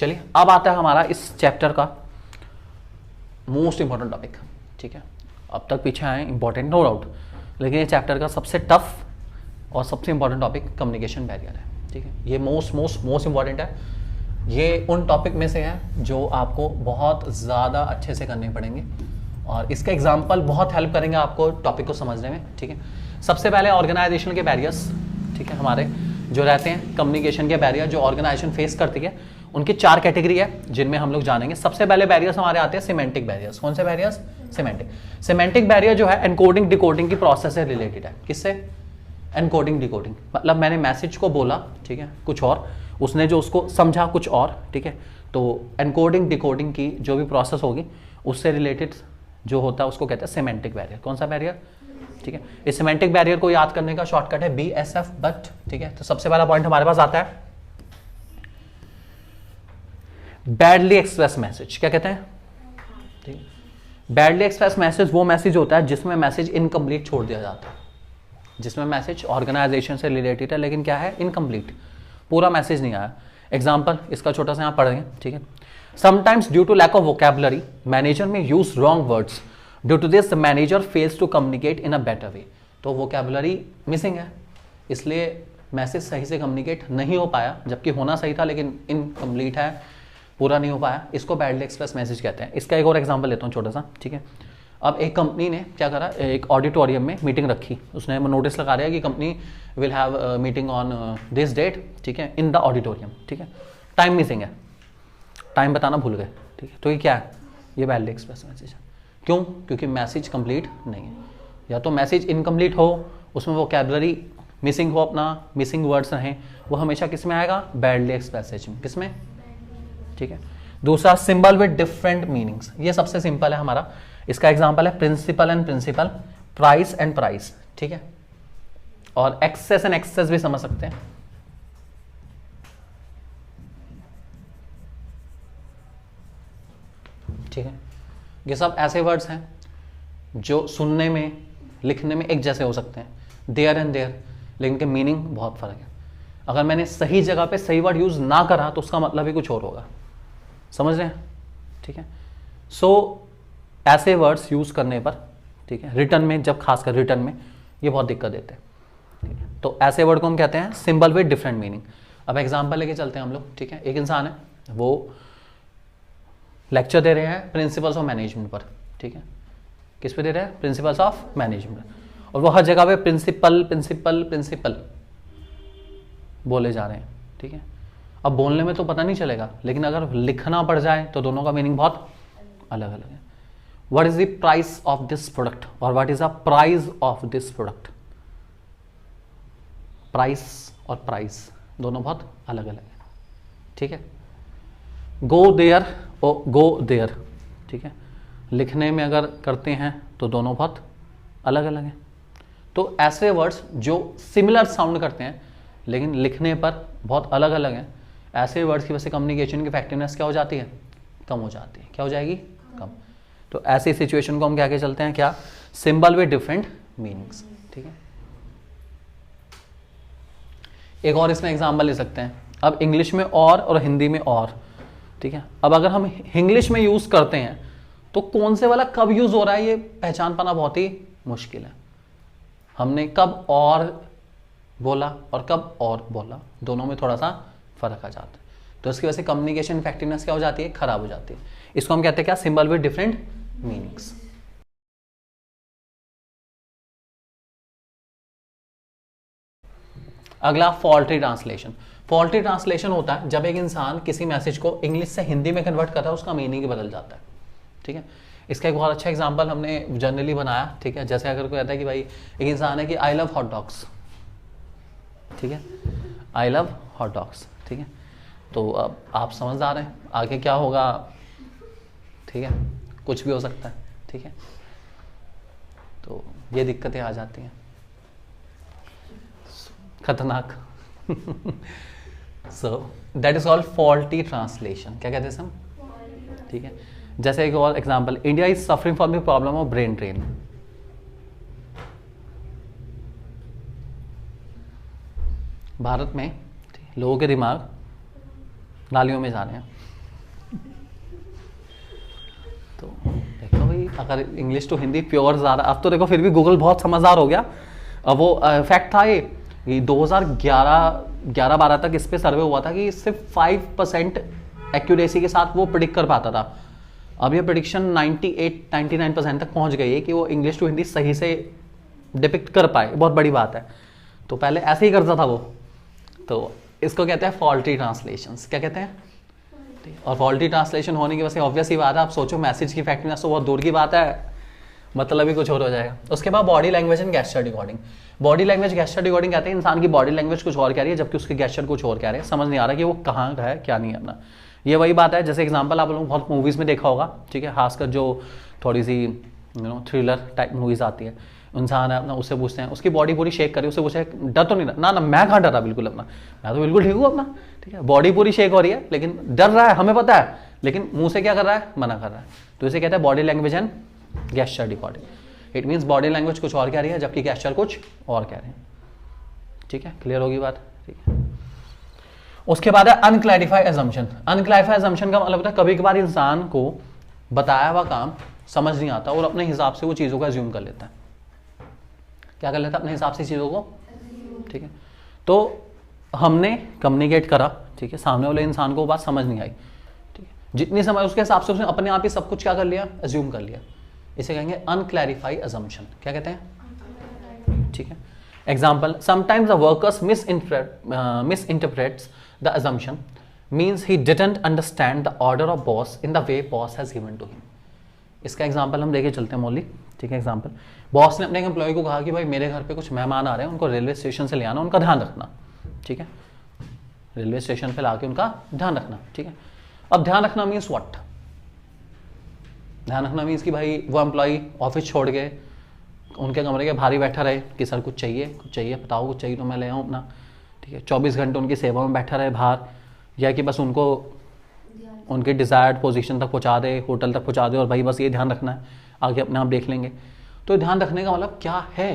चलिए अब आता है हमारा इस चैप्टर का मोस्ट इंपॉर्टेंट टॉपिक, ठीक है। अब तक पीछे आए इंपॉर्टेंट नो डाउट, लेकिन ये चैप्टर का सबसे टफ और सबसे इंपॉर्टेंट टॉपिक कम्युनिकेशन बैरियर है, ठीक है। ये मोस्ट इंपॉर्टेंट है। ये उन टॉपिक में से है जो आपको बहुत ज़्यादा अच्छे से करने पड़ेंगे और इसका एग्जाम्पल बहुत हेल्प करेंगे आपको टॉपिक को समझने में, ठीक है। सबसे पहले ऑर्गेनाइजेशन के बैरियर्स, ठीक है, हमारे जो रहते हैं कम्युनिकेशन के बैरियर जो ऑर्गेनाइजेशन फेस करती है, उनकी 4 कैटेगरी है जिनमें हम लोग जानेंगे। सबसे पहले बैरियर्स हमारे आते हैं सिमेंटिक बैरियर्स। कौन से बैरियर्स? सिमेंटिक बैरियर जो है एनकोडिंग डिकोडिंग की प्रोसेस से रिलेटेड है। किससे? एनकोडिंग डिकोडिंग, मतलब मैंने मैसेज को बोला, ठीक है, कुछ और, उसने जो उसको समझा कुछ और, ठीक है। तो एनकोडिंग डिकोडिंग की जो भी प्रोसेस होगी उससे रिलेटेड जो होता है उसको कहते हैं सिमेंटिक बैरियर। कौन सा बैरियर? ठीक है। इस सिमेंटिक बैरियर को याद करने का शॉर्टकट है BSF बट, ठीक है। तो सबसे पहला पॉइंट हमारे पास आता है बैडली एक्सप्रेस मैसेज। क्या कहते हैं? ठीक है। बैडली एक्सप्रेस मैसेज वो मैसेज होता है जिसमें मैसेज इनकम्प्लीट छोड़ दिया जाता है, जिसमें मैसेज ऑर्गेनाइजेशन से रिलेटेड है लेकिन क्या है? इनकम्प्लीट, पूरा मैसेज नहीं आया। एग्जाम्पल इसका छोटा सा यहाँ पढ़ेंगे, ठीक है। Sometimes due to lack of vocabulary manager may use wrong words, due to this the manager fails to communicate in a better way. तो वोकैबुलरी मिसिंग है, इसलिए मैसेज सही से कम्युनिकेट नहीं हो पाया, जबकि होना सही था लेकिन इनकम्प्लीट है, पूरा नहीं हो पाया। इसको बैडली एक्सप्रेस मैसेज कहते हैं। इसका एक और एग्जांपल लेता हूँ छोटा सा, ठीक है। अब एक कंपनी ने क्या करा, एक ऑडिटोरियम में मीटिंग रखी, उसने नोटिस लगा रहा है कि company will have meeting on this date, ठीक है, इन द ऑडिटोरियम, ठीक है। टाइम मिसिंग है, टाइम बताना भूल गए, ठीक है। तो ये क्या है? ये बैडली एक्सप्रेस मैसेज है। क्यों? क्योंकि मैसेज कंप्लीट नहीं है। या तो मैसेज इनकम्प्लीट हो, उसमें वोकैबुलरी मिसिंग हो, अपना मिसिंग वर्ड्स रहें, वो हमेशा किस में आएगा? बैडली एक्सप्रेस मैसेज में। किस में? ठीक है। दूसरा सिंबल विद डिफरेंट मीनिंग्स, ये सबसे सिंपल है हमारा। इसका एग्जांपल है principle and principle, price and price, ठीक है। और एक्सेस एंड एक्सेस भी समझ सकते हैं। ठीक है। ये सब ऐसे वर्ड्स हैं जो सुनने में लिखने में एक जैसे हो सकते हैं, देयर एंड देयर, लेकिन इनके मीनिंग बहुत फर्क है। अगर मैंने सही जगह पे सही वर्ड यूज ना करा तो उसका मतलब ही कुछ और होगा, समझ रहे हैं? ठीक है। सो ऐसे वर्ड्स यूज करने पर, ठीक है, रिटर्न में, जब खासकर रिटर्न में ये बहुत दिक्कत देते हैं, ठीक है। तो ऐसे वर्ड को हम कहते हैं सिंबल विद डिफरेंट मीनिंग। अब एग्जांपल लेके चलते हैं हम लोग, ठीक है। एक इंसान है, वो लेक्चर दे रहे हैं प्रिंसिपल्स ऑफ मैनेजमेंट पर, ठीक है। किस पे दे रहे हैं? Principles of management. और वो हर जगह पे प्रिंसिपल प्रिंसिपल प्रिंसिपल बोले जा रहे हैं, ठीक है। अब बोलने में तो पता नहीं चलेगा, लेकिन अगर लिखना पड़ जाए तो दोनों का मीनिंग बहुत अलग अलग है। What is the price of this product और what is the price of this product. Price और प्राइस दोनों बहुत अलग अलग है, ठीक है। गो देयर और गो देयर, ठीक है, लिखने में अगर करते हैं तो दोनों बहुत अलग अलग हैं। तो ऐसे वर्ड्स जो सिमिलर साउंड करते हैं लेकिन लिखने पर बहुत अलग अलग हैं, ऐसे वर्ड्स की वजह से कम्युनिकेशन की इफेक्टिवनेस क्या हो जाती है? कम हो जाती है। क्या हो जाएगी? कम। तो ऐसी सिचुएशन को हम क्या के चलते हैं? क्या? सिंबल विद डिफरेंट मीनिंग्स, ठीक है। एक और इसमें एग्जांपल ले सकते हैं। अब इंग्लिश में और हिंदी में और, ठीक है। अब अगर हम इंग्लिश में यूज करते हैं तो कौन से वाला कब यूज हो रहा है ये पहचान पाना बहुत ही मुश्किल है। हमने कब और बोला और कब और बोला, दोनों में थोड़ा सा फर्क आ जाता है। तो इसकी वजह से कम्युनिकेशन इफेक्टिवनेस क्या हो जाती है? खराब हो जाती है। इसको हम कहते हैं क्या? Symbol with different meanings. अगला फॉल्टी ट्रांसलेशन। फॉल्टी ट्रांसलेशन होता है जब एक इंसान किसी मैसेज को इंग्लिश से हिंदी में कन्वर्ट करता है, उसका मीनिंग ही बदल जाता है, ठीक है। इसका एक बहुत अच्छा एग्जांपल हमने जनरली बनाया, ठीक है। जैसे अगर कोई कहता है कि भाई एक इंसान है कि आई लव हॉट डॉग्स, ठीक है, आई लव हॉट डॉग्स, ठीक है। तो अब आप समझदार हैं, आगे क्या होगा, ठीक है, कुछ भी हो सकता है, ठीक है। तो ये दिक्कतें आ जाती हैं, खतरनाक। सो that is called faulty translation. क्या कहते हैं हम? ठीक है। जैसे एक और example, India is suffering from the problem of brain drain. Bharat में लोगों के दिमाग नालियों में जा रहे हैं, तो देखो भाई, अगर इंग्लिश टू हिंदी प्योर ज़्यादा, अब तो देखो फिर भी गूगल बहुत समझदार हो गया। अब वो फैक्ट था ये 2011-12 तक इस पे सर्वे हुआ था कि सिर्फ 5% एक्यूरेसी के साथ वो प्रिडिक्ट कर पाता था। अब ये प्रिडिक्शन 98-99% तक पहुंच गई है कि वो इंग्लिश टू हिंदी सही से डिपिक्ट कर पाए, बहुत बड़ी बात है। तो पहले ऐसे ही करता था वो, तो इसको कहते हैं फॉल्टी ट्रांसलेशंस। क्या कहते हैं? और फॉल्टी ट्रांसलेशन होने की वजह से ऑब्वियस ही बात है, आप सोचो मैसेज की इफेक्टिवनेस तो बहुत दूर की बात है, मतलब ही कुछ और हो जाएगा। उसके बाद body language and gesture decoding. Body language gesture decoding कहते हैं इंसान की बॉडी लैंग्वेज कुछ और कह रही है जबकि उसके गेस्चर कुछ और कह रहे हैं, समझ नहीं आ रहा कि वो कहाँ का है क्या नहीं करना। ये वही बात है, जैसे एग्जांपल आप लोगों बहुत मूवीज़ में देखा होगा, ठीक है, खासकर जो थोड़ी सी थ्रिलर टाइप मूवीज़ आती है, इंसान है अपना, उससे पूछते हैं, उसकी बॉडी पूरी शेक करी, उससे पूछे डर तो नहीं ना, मैं कहाँ डरा बिल्कुल अपना, मैं तो बिल्कुल ठीक हूँ अपना, ठीक है, बॉडी पूरी शेक हो रही है लेकिन डर रहा है, हमें पता है, लेकिन मुंह से क्या कर रहा है, मना कर रहा है। तो इसे कहते हैं body language and gesture decoding. It means body language कुछ और कह रही है जबकि गेस्चर कुछ और कह रहे हैं। ठीक है, क्लियर होगी बात? ठीक है। उसके बाद है अनक्लैरिफाइड अजम्पशन। अनक्लैरिफाइड अजम्पशन का मतलब होता है कभी कभार इंसान को बताया हुआ काम समझ नहीं आता और अपने हिसाब से वो चीज़ों को एज्यूम कर लेता है। क्या कर लेता है? अपने हिसाब से चीज़ों को। ठीक है, तो हमने कम्युनिकेट करा, ठीक है, सामने वाले इंसान को बात समझ नहीं आई, ठीक है, जितनी समझ उसके हिसाब से उसने अपने आप ही सब कुछ क्या कर लिया, एज्यूम कर लिया। इसे कहेंगे अनक्लैरिफाइड अजम्पशन। क्या कहते हैं? ठीक है, example, sometimes the workers misinterprets the assumption means he didn't understand the order of boss in the way boss has given to him। इसका एग्जांपल हम लेके चलते हैं मौली। ठीक है, एग्जांपल, बॉस ने अपने एम्प्लॉय को कहा कि भाई मेरे घर पे कुछ मेहमान आ रहे हैं, उनको रेलवे स्टेशन से ले आना, उनका ध्यान रखना। ठीक है, रेलवे स्टेशन पे लाके उनका ध्यान रखना। ठीक है, अब ध्यान रखना मीन्स व्हाट? ध्यान रखना मीन्स कि भाई वो एम्प्लॉय ऑफिस छोड़ के उनके कमरे के बाहर ही बैठा रहे कि सर कुछ चाहिए बताओ, कुछ चाहिए तो मैं ले आऊँ अपना। ठीक है, 24 घंटे उनकी सेवा में बैठा रहे बाहर, या कि बस उनको उनके डिज़ायर्ड पोजीशन तक पहुंचा दे, होटल तक पहुंचा दे और भाई बस ये ध्यान रखना है, आगे अपने आप देख लेंगे। तो ध्यान रखने का मतलब क्या है?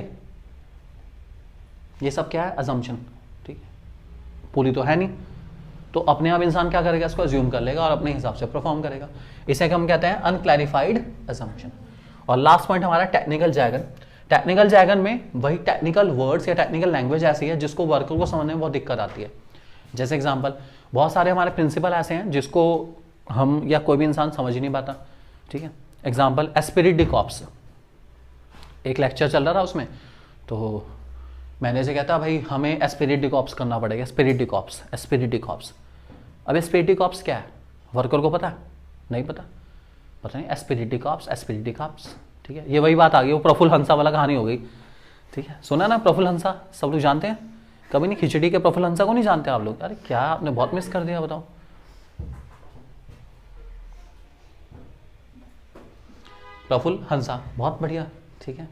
ये सब क्या है? अजम्पशन। ठीक है, पूरी तो है नहीं, तो अपने आप इंसान क्या करेगा, इसको अज्यूम कर लेगा और अपने हिसाब से परफॉर्म करेगा। इसे हम कहते हैं अनक्लैरिफाइड अजम्पशन। और लास्ट पॉइंट हमारा टेक्निकल जैगन। टेक्निकल जैगन में वही टेक्निकल वर्ड्स या टेक्निकल लैंग्वेज ऐसी है जिसको वर्कर को समझने में बहुत दिक्कत आती है। जैसे एग्जांपल, बहुत सारे हमारे प्रिंसिपल ऐसे हैं जिसको हम या कोई भी इंसान समझ ही नहीं पाता। ठीक है, एग्जांपल, एस्पिरिट डी कॉर्प्स। एक लेक्चर चल रहा था उसमें, तो मैंने से कहता भाई हमें एस्पिरिट डी कॉर्प्स करना पड़ेगा, Spirit D corps, Spirit D corps. अब एस्पिरिट डी कॉर्प्स क्या है? वर्कर को पता है? नहीं पता नहीं, Spirit D corps, Spirit D corps. ठीक है, ये वही बात आ गई, वो प्रफुल्ल हंसा वाला कहानी हो गई। ठीक है, सुना ना प्रफुल्ल हंसा, सब लोग जानते हैं? कभी नहीं, खिचड़ी के प्रफुल्ल हंसा को नहीं जानते आप लोग? अरे क्या आपने बहुत मिस कर दिया, बताओ। प्रफुल्ल हंसा बहुत बढ़िया। ठीक है,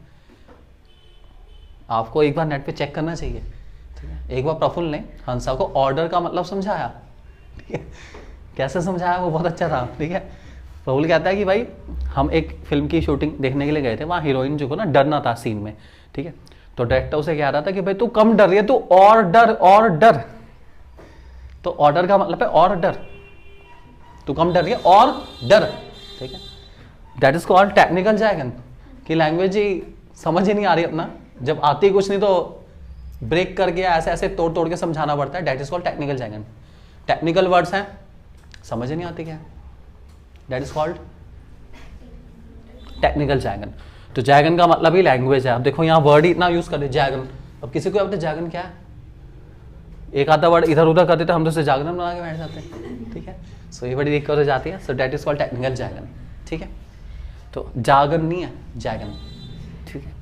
आपको एक बार नेट पे चेक करना चाहिए। ठीक है, एक बार प्रफुल्ल ने हंसा को ऑर्डर का मतलब समझाया। ठीक है, कैसे समझाया वो बहुत अच्छा था। ठीक है, प्रफुल्ल कहता है कि भाई हम एक फिल्म की शूटिंग देखने के लिए गए थे, वहाँ हीरोइन जो को ना डरना था सीन में। ठीक है, तो डायरेक्टर उसे कह रहा था कि भाई तू कम डर रही है, तू और डर। तो ऑर्डर का मतलब है और डर, तू कम डर रही है और डर। ठीक है, that is called technical Jagan. कि लैंग्वेज ही समझ ही नहीं आ रही अपना, जब आती कुछ नहीं तो ब्रेक करके ऐसे ऐसे तोड़ के समझाना पड़ता है। That is called technical jargon. Technical words हैं, समझ ही नहीं आती क्या, that is called technical jargon. तो जैगन का मतलब ही लैंग्वेज है। अब देखो यहाँ वर्ड ही इतना यूज कर रहे जैगन। अब किसी को अपने जैगन क्या है, एक आधा वर्ड इधर उधर कर देते हम तो उसे जागरण बना के बैठ जाते हैं। ठीक है, सो ये बड़ी दिक्कत हो जाती है। So that is called technical jargon. ठीक है, तो जागन नहीं है, जैगन। ठीक है,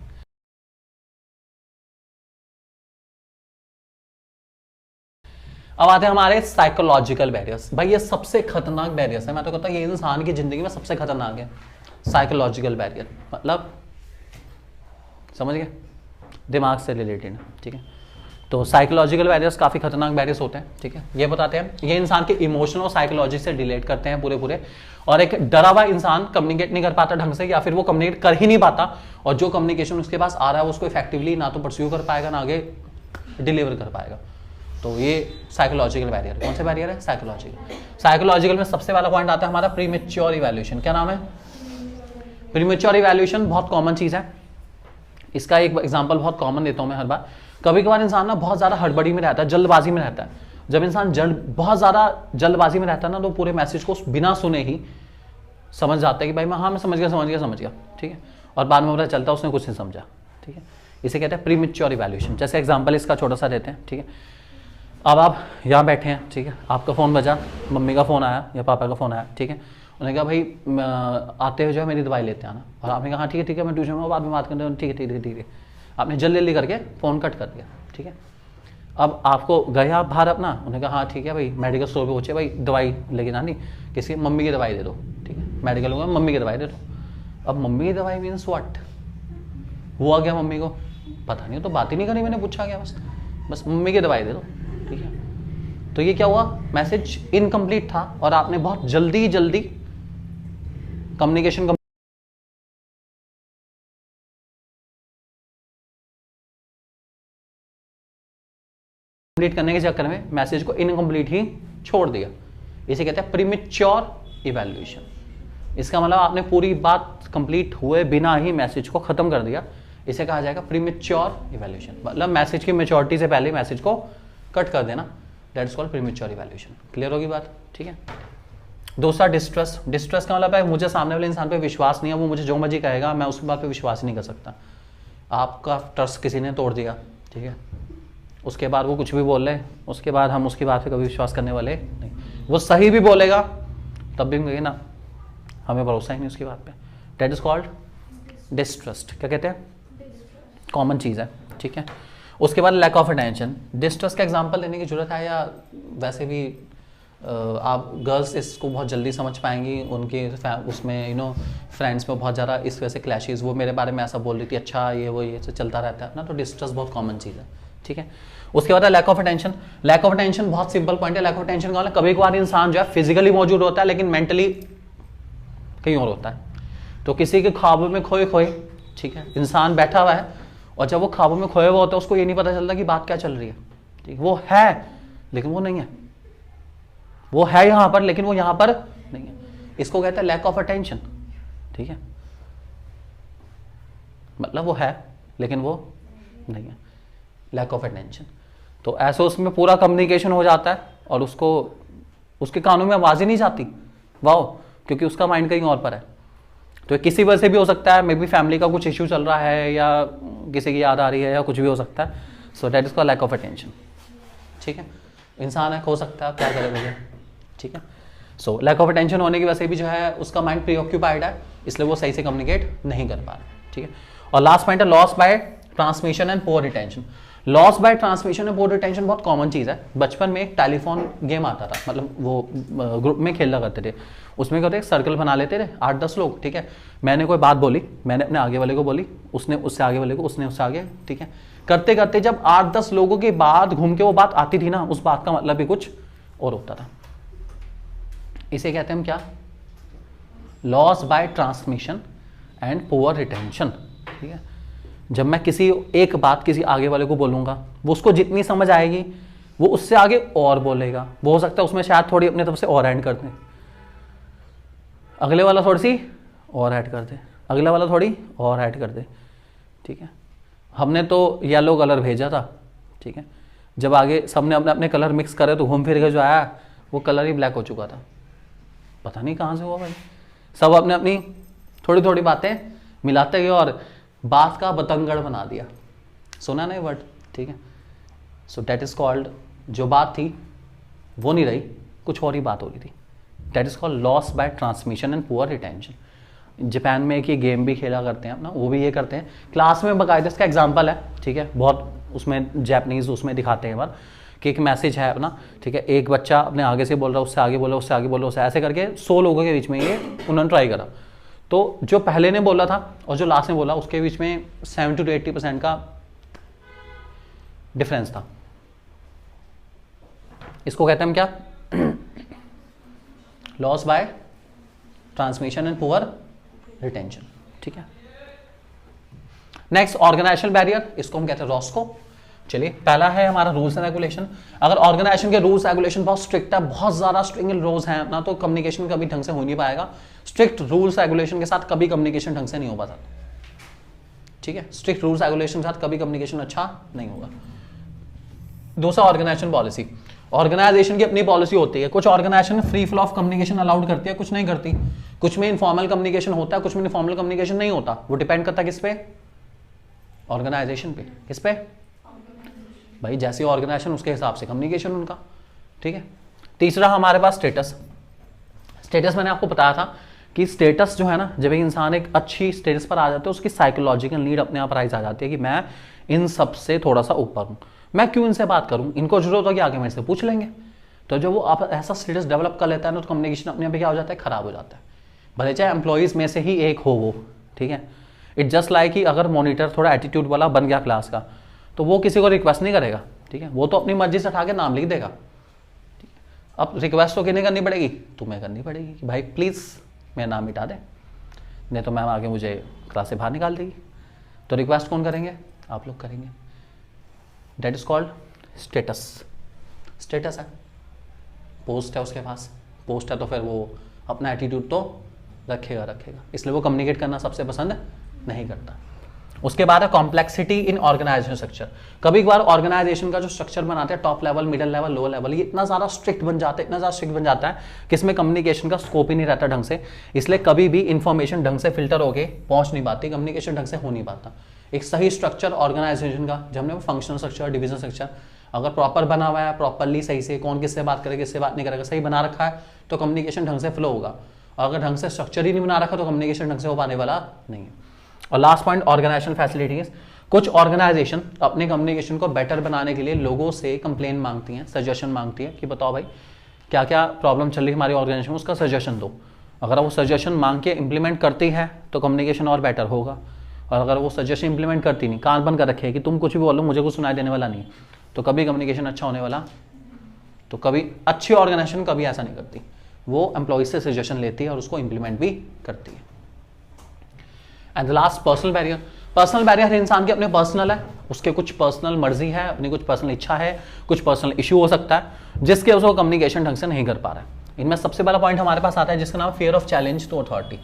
अब आते हैं हमारे साइकोलॉजिकल बैरियर्स। भाई ये सबसे खतरनाक बैरियर्स है, मैं तो कहता हूँ ये इंसान की जिंदगी में सबसे खतरनाक है। साइकोलॉजिकल बैरियर मतलब समझ गए, दिमाग से रिलेटेड। ठीक है, तो साइकोलॉजिकल बैरियर्स काफ़ी खतरनाक बैरियर्स होते हैं। ठीक है, ये बताते हैं ये इंसान के इमोशनल और साइकोलॉजी से रिलेट करते हैं पूरे। और एक डरा हुआ इंसान कम्युनिकेट नहीं कर पाता ढंग से, या फिर वो कम्युनिकेट कर ही नहीं पाता, और जो कम्युनिकेशन उसके पास आ रहा है उसको इफेक्टिवली ना तो परस्यू कर पाएगा ना आगे डिलीवर कर पाएगा। तो ये साइकोलॉजिकल बैरियर। कौन सा बैरियर है? साइकोलॉजिकल। साइकोलॉजिकल में सबसे पहला पॉइंट आता है हमारा प्रीमेच्योर इवैल्यूएशन। क्या नाम है? प्रीमेच्योर इवैल्यूएशन बहुत कॉमन चीज़ है। इसका एक एग्जांपल बहुत कॉमन देता हूँ मैं हर बार। कभी कभार इंसान ना बहुत ज़्यादा हड़बड़ी में रहता है, जल्दबाजी में रहता है। जब इंसान बहुत ज़्यादा जल्दबाजी में रहता है ना, तो पूरे मैसेज को बिना सुने ही समझ जाता है कि भाई मैं समझ गया, ठीक है, और बाद में पता चलता है उसने कुछ नहीं समझा, ठीक है। इसे कहते हैं प्रीमेच्योर इवैल्यूएशन। जैसे एग्जांपल इसका छोटा सा देते हैं, ठीक है। अब आप यहाँ बैठे हैं, ठीक है, आपका फ़ोन बजा, मम्मी का फ़ोन आया या पापा का फ़ोन आया, ठीक है। उन्होंने कहा भाई आते हुए जो है मेरी दवाई लेते आना, और आपने कहा ठीक है मैं ट्यूशन में बाद में बात करते हैं, ठीक है। आपने जल्दी करके फ़ोन कट कर दिया, ठीक है। अब आपको गए आप बाहर अपना, उन्होंने कहा हाँ ठीक है भाई, मेडिकल स्टोर पे पहुँचे, भाई दवाई लेके नानी, किसी मम्मी की दवाई दे दो, ठीक है। मेडिकल में मम्मी की दवाई दे दो। अब मम्मी की दवाई मीन्स व्हाट? हुआ क्या मम्मी को पता नहीं, तो बात ही नहीं करी, मैंने पूछा क्या, बस मम्मी की दवाई दे दो, ठीक है। तो ये क्या हुआ? मैसेज इनकम्प्लीट था और आपने बहुत जल्दी कम्युनिकेशन कंप्लीट करने के चक्कर में मैसेज को इनकम्प्लीट ही छोड़ दिया। इसे कहते हैं प्रीमेच्योर इवैल्यूएशन। इसका मतलब आपने पूरी बात कंप्लीट हुए बिना ही मैसेज को खत्म कर दिया। इसे कहा जाएगा प्रीमेच्योर इवैल्यूएशन। मतलब मैसेज की मैच्योरिटी से पहले मैसेज को कट कर देना, that is called premature evaluation. Clear होगी बात? ठीक है। दूसरा डिस्ट्रस्ट। डिस्ट्रस्ट का मतलब है मुझे सामने वाले इंसान पे विश्वास नहीं है, वो मुझे जो मर्जी कहेगा मैं उसकी बात पे विश्वास नहीं कर सकता। आपका ट्रस्ट किसी ने तोड़ दिया, ठीक है, उसके बाद वो कुछ भी बोल रहे, उसके बाद हम उसकी बात पे कभी विश्वास करने वाले नहीं। वो सही भी बोलेगा तब भी हम कहेंगे ना, हमें भरोसा ही नहीं उसकी बात पे। That is called distrust. क्या कहते हैं? कॉमन चीज़ है, ठीक है। उसके बाद लैक ऑफ अटेंशन। डिस्ट्रस्ट का एग्जांपल देने की जरूरत है या वैसे भी आप गर्ल्स इसको बहुत जल्दी समझ पाएंगी, उनके उसमें फ्रेंड्स में बहुत ज़्यादा इस वजह से क्लैशेस, वो मेरे बारे में ऐसा बोल रही थी, अच्छा ये चलता रहता है ना, तो डिस्ट्रस्ट बहुत कॉमन चीज़ है, ठीक है। उसके बाद है lack of attention. Lack of attention बहुत सिंपल पॉइंट है। लैक ऑफ अटेंशन का मतलब कभी कभार इंसान जो है फिजिकली मौजूद होता है लेकिन मेंटली कहीं और होता है। तो किसी के ख्वाबों में खोए, ठीक है, इंसान बैठा हुआ है और जब वो ख्वाबों में खोया हुआ होता है उसको ये नहीं पता चलता कि बात क्या चल रही है, ठीक, वो है लेकिन वो नहीं है, वो है यहां पर लेकिन वो यहां पर नहीं है। इसको कहते हैं लैक ऑफ अटेंशन, ठीक है। मतलब वो है लेकिन वो नहीं है, लैक ऑफ अटेंशन। तो ऐसे उसमें पूरा कम्युनिकेशन हो जाता है और उसके कानों में आवाज ही नहीं जाती, वाओ, क्योंकि उसका माइंड कहीं और पर है। तो किसी वजह से भी हो सकता है, मे बी फैमिली का कुछ इश्यू चल रहा है या किसी की याद आ रही है या कुछ भी हो सकता है। So that is called lack of attention, ठीक है। इंसान है, हो सकता है, क्या करे भैया, ठीक है। सो लैक ऑफ अटेंशन होने की वजह से भी जो है उसका माइंड प्रीऑक्यूपाइड है, इसलिए वो सही से कम्युनिकेट नहीं कर पा रहा, ठीक है। और लास्ट पॉइंट है loss by transmission and poor retention. Loss by transmission and poor retention बहुत कॉमन चीज़ है। बचपन में एक टेलीफोन गेम आता था, मतलब वो ग्रुप में खेला करते थे। उसमें क्या होता है, सर्कल बना लेते थे 8-10 लोग, ठीक है। मैंने कोई बात बोली, मैंने अपने आगे वाले को बोली, उसने उससे आगे वाले को, उसने उससे आगे, ठीक है। करते करते जब 8-10 लोगों के बाद घूम के वो बात आती थी ना, उस बात का मतलब भी कुछ और होता था। इसे कहते हैं हम क्या? Loss by transmission and poor retention, ठीक है। जब मैं किसी एक बात किसी आगे वाले को बोलूंगा, वो उसको जितनी समझ आएगी वो उससे आगे और बोलेगा। वो हो सकता है उसमें शायद थोड़ी अपने तरफ से और ऐड कर दे, अगले वाला थोड़ी सी और ऐड कर दे, अगला वाला थोड़ी और ऐड कर दे, ठीक है। हमने तो येलो कलर भेजा था, ठीक है, जब आगे सबने अपने अपने कलर मिक्स करे तो घूम फिर के जो आया वो कलर ही ब्लैक हो चुका था। पता नहीं कहाँ से हुआ भाई, सब अपने अपनी थोड़ी थोड़ी बातें मिलाते गए और बात का बतंगड़ बना दिया। सुना नहीं वर्ड, ठीक है। सो दैट इज कॉल्ड, जो बात थी वो नहीं रही, कुछ और ही बात हो रही थी। That is called loss by transmission and poor retention. Japan में एक ये गेम भी खेला करते हैं अपना, वो भी ये करते हैं क्लास में, बाकायदा इसका एग्जाम्पल है, ठीक है। बहुत उसमें जापानीज उसमें दिखाते हैं बार कि एक मैसेज है अपना, ठीक है, एक बच्चा अपने आगे से बोल रहा है, उससे आगे बोला, उससे आगे बोला, उससे ऐसे करके 100 लोगों के बीच में ये उन्होंने ट्राई करा। तो जो पहले ने बोला था और जो लास्ट ने बोला उसके बीच में 70 to 80% का डिफरेंस था। इसको कहते हैं हम क्या? Loss by transmission and poor retention, ठीक है। नेक्स्ट ऑर्गेनाइजेशनल बैरियर, इसको हम कहते हैं रॉस्को। चलिए, पहला है हमारा रूल्स एंड रेगुलेशन। अगर ऑर्गेनाइजेशन के रूल्स रेगुलेशन बहुत स्ट्रिक्ट है, बहुत ज्यादा स्ट्रिंग रूल्स हैं ना, तो कम्युनिकेशन कभी ढंग से हो नहीं पाएगा। स्ट्रिक्ट रूल्स रेगुलेशन के साथ कभी कम्युनिकेशन ढंग से नहीं हो पाता, ठीक है। स्ट्रिक्ट रूल्स रेगुलेशन के साथ कभी कम्युनिकेशन अच्छा नहीं होगा। दूसरा, ऑर्गेनाइजेशन पॉलिसी। ऑर्गेनाइजेशन की अपनी पॉलिसी होती है। कुछ organisation free flow of communication allowed करती है, कुछ नहीं करती। कुछ में इनफॉर्मल कम्युनिकेशन होता है, कुछ में इनफॉर्मल कम्युनिकेशन नहीं होता। वो डिपेंड करता है किस पे? ऑर्गेनाइजेशन पे। किस पे? भाई जैसी ऑर्गेनाइजेशन उसके हिसाब से कम्युनिकेशन उनका, ठीक है। तीसरा हमारे पास स्टेटस। स्टेटस मैंने आपको बताया था कि स्टेटस जो है ना, जब एक इंसान एक अच्छी स्टेटस पर आ जाता है, उसकी साइकोलॉजिकल नीड अपने आप राइज आ जाती है कि मैं इन सब से थोड़ा सा ऊपर हूं, मैं क्यों इनसे बात करूं, इनको जरूरत होगी आगे मेरे से पूछ लेंगे। तो जब वो आप ऐसा स्टेटस डेवलप कर लेता है ना, तो कम्युनिकेशन अपने आप क्या हो जाता है? खराब हो जाता है। भले चाहे एम्प्लॉइज में से ही एक हो वो, ठीक है। इट जस्ट लाइक कि अगर मॉनिटर थोड़ा एटीट्यूड वाला बन गया क्लास का, तो वो किसी को रिक्वेस्ट नहीं करेगा, ठीक है। वो तो अपनी मर्जी से उठा के नाम लिख देगा। अब रिक्वेस्ट तो किन्हें करनी पड़ेगी? तुम्हें करनी पड़ेगी कि भाई प्लीज़ मेरा नाम मिटा दे, नहीं तो मैम आगे मुझे क्लास से बाहर निकाल देगी। तो रिक्वेस्ट कौन करेंगे? आप लोग करेंगे। That is called status. Status है, पोस्ट है उसके पास, पोस्ट है तो फिर वो अपना एटीट्यूड तो रखेगा, इसलिए वो कम्युनिकेट करना सबसे पसंद नहीं करता। उसके बाद है कॉम्प्लेक्सिटी इन ऑर्गेनाइजेशन स्ट्रक्चर। कभी कभार ऑर्गेनाइजेशन का जो स्ट्रक्चर बनाते हैं, top level, middle level, lower level, ये इतना ज़्यादा स्ट्रिक्ट बन जाता है, इतना ज़्यादा स्ट्रिक्ट बन जाता है कि इसमें कम्युनिकेशन का स्कोप ही नहीं रहता ढंग से। इसलिए कभी भी इंफॉर्मेशन ढंग से फिल्टर होके पहुंच नहीं पाती, कम्युनिकेशन ढंग से हो नहीं पाता। एक सही स्ट्रक्चर ऑर्गेनाइजेशन का, जब हमने फंक्शनल स्ट्रक्चर, डिविजन स्ट्रक्चर अगर प्रॉपर बना हुआ है, प्रॉपरली सही से कौन किससे बात करेगा, किससे बात नहीं करेगा, सही बना रखा है, तो कम्युनिकेशन ढंग से फ्लो होगा। और अगर ढंग से स्ट्रक्चर ही नहीं बना रखा तो कम्युनिकेशन ढंग से हो पाने वाला नहीं है। और लास्ट पॉइंट, ऑर्गेनाइजेशन फैसिलिटीज। कुछ ऑर्गेनाइजेशन अपने कम्युनिकेशन को बेटर बनाने के लिए लोगों से कंप्लेन मांगती हैं, सजेशन मांगती है कि बताओ भाई क्या क्या प्रॉब्लम चल रही है हमारी ऑर्गेनाइजेशन में, उसका सजेशन दो। अगर वो सजेशन मांग के इंप्लीमेंट करती है तो कम्युनिकेशन और बेटर होगा। और अगर वो सजेशन इंप्लीमेंट करती नहीं, कान बंद कर रखे है कि तुम कुछ भी बोलो मुझे कुछ सुनाई देने वाला नहीं, तो कभी कम्युनिकेशन अच्छा होने वाला। तो कभी अच्छी ऑर्गेनाइजेशन कभी ऐसा नहीं करती, वो एम्प्लॉय से सजेशन लेती है और उसको इंप्लीमेंट भी करती है। And the last, personal barrier. Personal barrier हर इंसान के अपने पर्सनल है, उसके कुछ पर्सनल मर्जी है, अपनी कुछ पर्सनल इच्छा है, कुछ पर्सनल इशू हो सकता है जिसके उसको कम्युनिकेशन ढंग से नहीं कर पा रहा है। इनमें सबसे पहला पॉइंट हमारे पास आता है जिसका नाम fear of challenge to authority.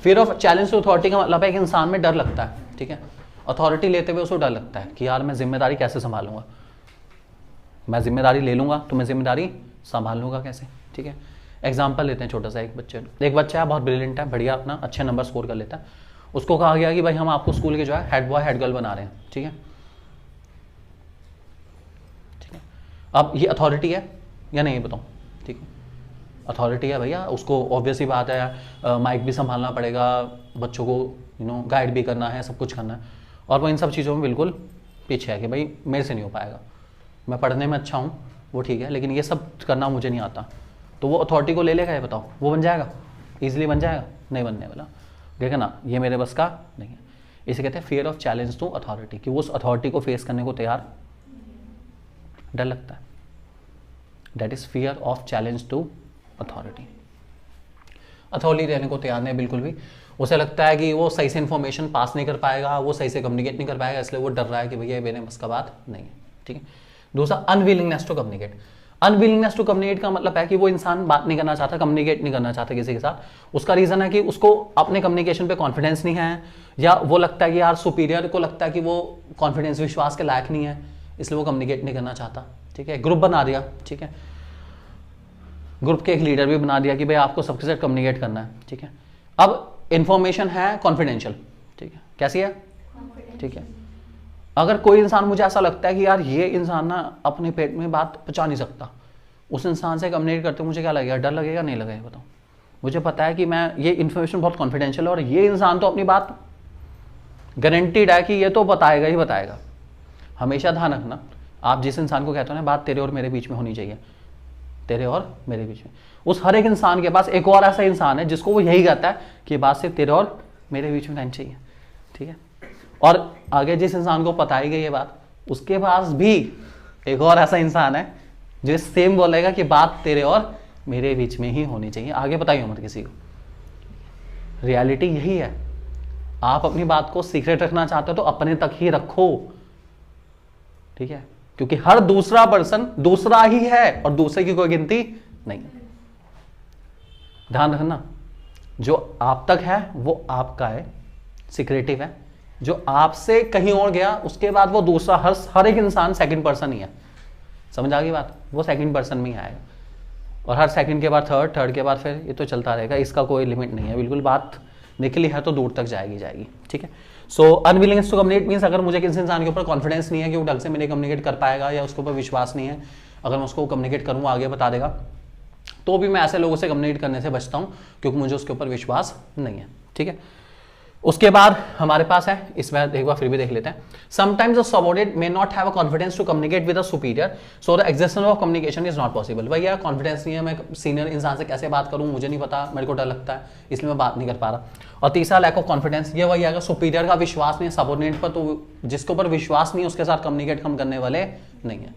Fear of challenge to authority का मतलब है कि इंसान में डर लगता है, ठीक है। अथॉरिटी लेते हुए उसको डर लगता है कि यार मैं जिम्मेदारी कैसे संभालूंगा, मैं जिम्मेदारी ले लूंगा तो मैं जिम्मेदारी संभाल लूंगा कैसे, ठीक है। एग्जाम्पल लेते हैं छोटा सा। एक बच्चा है बहुत ब्रिलियंट है, बढ़िया अपना अच्छे नंबर स्कोर कर लेता है। उसको कहा गया कि भाई हम आपको स्कूल के जो है हेड बॉय हेड गर्ल बना रहे हैं, ठीक है। अब ये अथॉरिटी है या नहीं बताऊं, ठीक है। अथॉरिटी है भैया, उसको ऑब्वियस ही बात है माइक भी संभालना पड़ेगा, बच्चों को गाइड भी करना है, सब कुछ करना है। और वो इन सब चीज़ों में बिल्कुल पीछे है कि भाई मेरे से नहीं हो पाएगा, मैं पढ़ने में अच्छा हूँ वो ठीक है, लेकिन ये सब करना मुझे नहीं आता। तो वो अथॉरिटी को ले लेगा, ये बताओ वो बन जाएगा, ईजिली बन जाएगा? नहीं बनने वाला, देखा ना, ये मेरे बस का नहीं है। इसे कहते हैं fear of challenge to authority, कि वो उस अथॉरिटी को फेस करने को तैयार, डर लगता है। That is fear of challenge to authority. Authority रहने को तैयार नहीं बिल्कुल भी, उसे लगता है कि वो सही से इंफॉर्मेशन पास नहीं कर पाएगा, वो सही से कम्युनिकेट नहीं कर पाएगा, इसलिए वो डर रहा है कि भैया मेरे बस का बात नहीं है, ठीक है। दूसरा, unwillingness to communicate. Unwillingness to communicate का मतलब है कि वो इंसान बात नहीं करना चाहता, कम्युनिकेट नहीं करना चाहता किसी के साथ। उसका रीजन है कि उसको अपने कम्युनिकेशन पे कॉन्फिडेंस नहीं है, या वो लगता है कि यार सुपीरियर को लगता है कि वो कॉन्फिडेंस, विश्वास के लायक नहीं है, इसलिए वो कम्युनिकेट नहीं करना चाहता, ठीक है। ग्रुप बना दिया, ठीक है, ग्रुप के एक लीडर भी बना दिया कि भाई आपको सबके साथ कम्युनिकेट करना है, ठीक है। अब इंफॉर्मेशन है कॉन्फिडेंशियल, ठीक है, कैसी है, ठीक है। अगर कोई इंसान, मुझे ऐसा लगता है कि यार ये इंसान ना अपने पेट में बात पचा नहीं सकता, उस इंसान से कम्युनिकेट करते मुझे क्या लगेगा, डर लगेगा, नहीं लगेगा, बताओ। मुझे पता है कि मैं ये इन्फॉर्मेशन बहुत कॉन्फिडेंशियल है और ये इंसान तो अपनी बात गारंटीड है कि ये तो बताएगा ही बताएगा। हमेशा ध्यान रखना, आप जिस इंसान को कहते हो ना बात तेरे और मेरे बीच में होनी चाहिए, तेरे और मेरे बीच में, उस हर एक इंसान के पास एक और ऐसा इंसान है जिसको वो यही कहता है कि बात सिर्फ तेरे और मेरे बीच में रहनी चाहिए, ठीक है। और आगे जिस इंसान को पता ही गई ये बात, उसके पास भी एक और ऐसा इंसान है जो सेम बोलेगा कि बात तेरे और मेरे बीच में ही होनी चाहिए, आगे बताइए मत किसी को। रियलिटी यही है, आप अपनी बात को सीक्रेट रखना चाहते हो तो अपने तक ही रखो, ठीक है, क्योंकि हर दूसरा पर्सन दूसरा ही है और दूसरे की कोई गिनती नहीं है। ध्यान रखना, जो आप तक है वो आपका है, सिक्रेटिव है। जो आपसे कहीं और गया उसके बाद वो दूसरा, हर एक इंसान सेकंड पर्सन ही है। समझ आ गई बात? वो सेकंड पर्सन में ही आएगा और हर सेकंड के बाद थर्ड, थर्ड के बाद फिर ये तो चलता रहेगा, इसका कोई लिमिट नहीं है। बिल्कुल बात निकली है तो दूर तक जाएगी। ठीक है। सो अनविलिंगनेस टू कम्युनिकेट मीन्स अगर मुझे किसी इंसान के ऊपर कॉन्फिडेंस नहीं है कि वो ढंग से मेरे कम्युनिकेट कर पाएगा, या उसके ऊपर विश्वास नहीं है, अगर मैं उसको कम्युनिकेट करूँगा आगे बता देगा, तो भी मैं ऐसे लोगों से कम्युनिकेट करने से बचता हूँ क्योंकि मुझे उसके ऊपर विश्वास नहीं है। ठीक है। उसके बाद हमारे पास है, इसमें एक बार फिर भी देख लेते हैं। Sometimes a subordinate may not have a confidence to communicate with a superior, so the existence of communication is not possible. भैया कॉन्फिडेंस नहीं है, मैं सीनियर इंसान से कैसे बात करूं, मुझे नहीं पता, मेरे को डर लगता है, इसलिए मैं बात नहीं कर पा रहा। और तीसरा लैक ऑफ कॉन्फिडेंस, ये वही आएगा सुपीरियर का विश्वास नहीं है सबऑर्डिनेट पर, तो जिसके ऊपर विश्वास नहीं है उसके साथ कम्युनिकेट हम करने वाले नहीं है।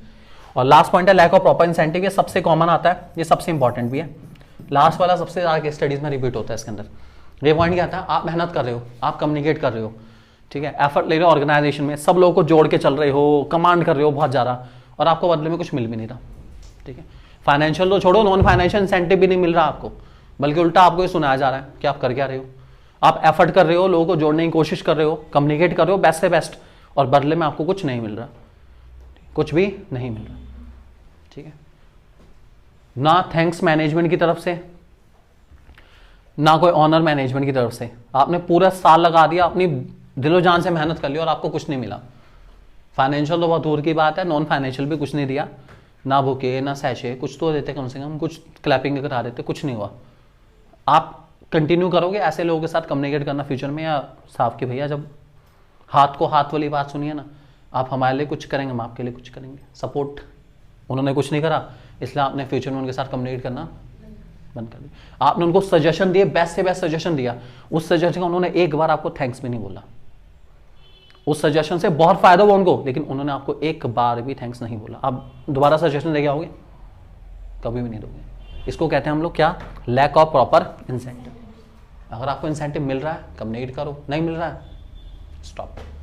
और लास्ट पॉइंट है लैक ऑफ प्रॉपर इंसेंटिव, ये सबसे कॉमन आता है, ये सबसे इंपॉर्टेंट भी है। लास्ट वाला सबसे ज्यादा केस स्टडीज में रिपीट होता है इसके अंदर। ये पॉइंट क्या था, आप मेहनत कर रहे हो, आप कम्युनिकेट कर रहे हो, ठीक है, एफर्ट ले रहे हो ऑर्गेनाइजेशन में, सब लोगों को जोड़ के चल रहे हो, कमांड कर रहे हो बहुत ज़्यादा, और आपको बदले में कुछ मिल भी नहीं रहा। ठीक है, फाइनेंशियल तो छोड़ो, नॉन फाइनेंशियल इंसेंटिव भी नहीं मिल रहा आपको, बल्कि उल्टा आपको ये सुनाया जा रहा है कि आप कर क्या रहे हो। आप एफर्ट कर रहे हो, लोगों को जोड़ने की कोशिश कर रहे हो, कम्युनिकेट कर रहे हो बेस्ट से बेस्ट, और बदले में आपको कुछ नहीं मिल रहा, कुछ भी नहीं मिल रहा। ठीक है, ना थैंक्स मैनेजमेंट की तरफ से, ना कोई ऑनर मैनेजमेंट की तरफ से। आपने पूरा साल लगा दिया, अपनी दिलो जान से मेहनत कर ली और आपको कुछ नहीं मिला। फाइनेंशियल तो बहुत दूर की बात है, नॉन फाइनेंशियल भी कुछ नहीं दिया, ना बुके ना सैशे, कुछ तो देते कम से कम, कुछ क्लैपिंग करा देते, कुछ नहीं हुआ। आप कंटिन्यू करोगे ऐसे लोगों के साथ कम्युनिकेट करना फ्यूचर में, या साफ कि भैया जब हाथ को हाथ वाली बात सुनिए ना, आप हमारे लिए कुछ करेंगे, हम आपके लिए कुछ करेंगे, सपोर्ट। उन्होंने कुछ नहीं करा, इसलिए आपने फ्यूचर में उनके साथ कम्युनिकेट करना बंद कर दिया। आपने उनको सजेशन दिए, बेस्ट से बेस्ट सजेशन दिया, उस सजेशन का उन्होंने एक बार आपको थैंक्स भी नहीं बोला। उस सजेशन से बहुत फायदा हुआ उनको, लेकिन उन्होंने आपको एक बार भी थैंक्स नहीं बोला। आप दोबारा सजेशन लेके आओगे? कभी भी नहीं दोगे। इसको कहते हैं हम लोग क्या, लैक ऑफ प्रॉपर इंसेंटिव। अगर आपको इंसेंटिव मिल रहा है कम्युनिकेट करो, नहीं मिल रहा है स्टॉप।